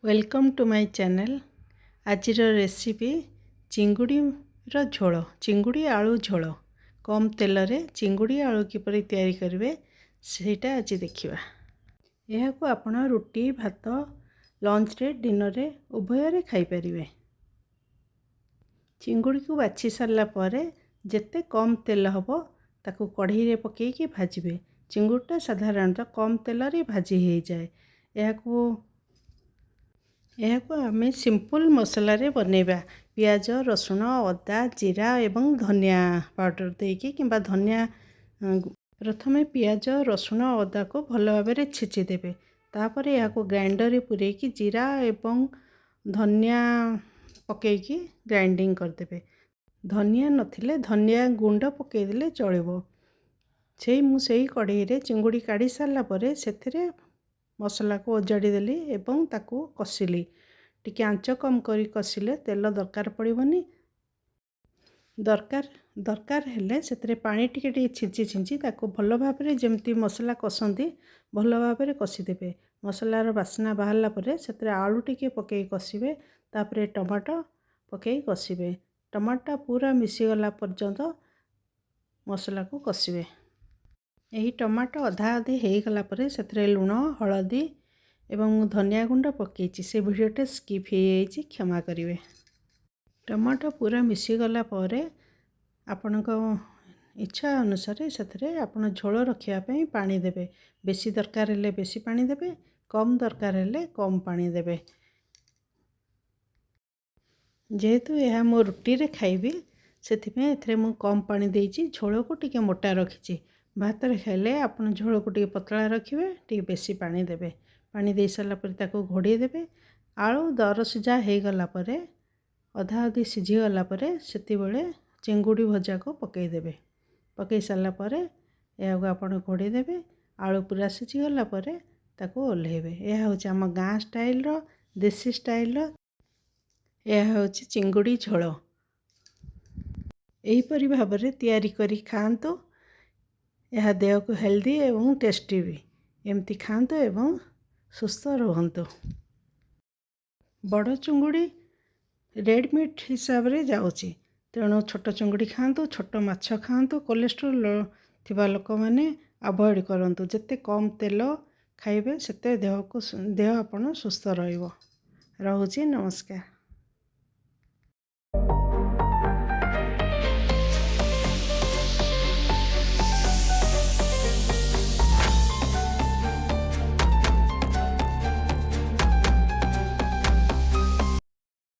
Welcome to my channel. आज recipe चिंगुड़ी झोल, चिंगुड़ी आलू झोल। कम तेल रे चिंगुड़ी आलू किपरि तैयारी करेंगे सेटा आज देखिबा। यह को आपण रुटी भात लंच रे डिनर रे उभय रे खाई परिवे। चिंगुड़ी को बाछि सारला परे जेते कम तेल हबो ताकू कढ़ई रे पकई के भाजिबे। चिंगुड़ीटा साधारणतः कम तेल रे भाजी हो जाए। यह आम सिंपल मसला रे बनैबा। पियाज रसुण अदा जीरा एवं धनिया पाउडर देकी किंबा धनिया प्रथमे पियाज रसुण अदा को भल भाव में छेचिदेवे। तापर यह ग्राइंडर रे पुरेकी जीरा एवं धनिया पकईकी ग्राइंडिंग करदेवे। धनिया नथिले धनिया गुंड पकईदेले चलिबो। से कढ़ई रे चिंगुड़ी काढ़ी सारला परे सेथिरे मसला को ओजाड़ी देली एवं ताकू कषिली। टिके आंच कम करी कषिले तेल दरकार पड़िबनी। दरकार हेले सेतरे पानी टिके टिके छिंची छिंची ताकू भल भाव में जेमती मसला कसंती भल भाव में कषिदेवे। मसलार बास्ना बाहरला परे सेतरे आलू टिके पकई कषिबे। तापरे टमाटो पकई कषिबे। टमाटा पूरा मिसीगला पर्यंत मसला को कषिबे। यही टमाटो अधा अधी हो गला परे सेतरे लुण हलदी एवं धनिया गुंड पकईची से वीडियोटे स्किप हो जाइए, क्षमा करेंगे। टमाटो पूरा मिसीगला परे आपण इच्छा अनुसार से आपण झोल रखापी पानी देवे। बेसी दरकार हेले बेसी पानी देवे, कम दरकार हेले कम पानी देवे। जेहेतु यह मो रुटी रे खाइबी सेथिपे एथरे मु कम पानी देइची। झोल को टिके मोटा रखिची। भात रे खाइले आपण झोल को टिके पतला रखिबे, टिके बेसी पानी देवे। पानी दे सारा पर ताको घोड़े देवे। आलू दर सिझा हो गला परे अधा अधी सिझीगला परे सेति बेले चिंगुड़ी भजा को पकई देवे। पकई सारा परे यह आपण घोड़े देवे। आलू पूरा सिझीगला परे ताको ओल्हेबे। यह होछि आम गाँ स्टाइल रो देसी स्टाइल रो यह होछि चिंगुड़ी झोल। एहीपरि भाव में तैयारी करी खाआंतु। यह देह को हेल्दी एवं टेस्टी भी। एमती खाआंतु एवं सुस्थ रुहंतु। बड़ चिंगुड़ी रेड मीट हिसाब से जाउची, तेणु छोट चिंगुड़ी खाआंतु, छोट माछ खाआंतु। कोलेस्ट्रोल थिबा लोक माने अवॉइड करंतु। जेते कम तेल खाइबे सेते देह आपण सुस्थ रहिबो। रहुची, नमस्कार।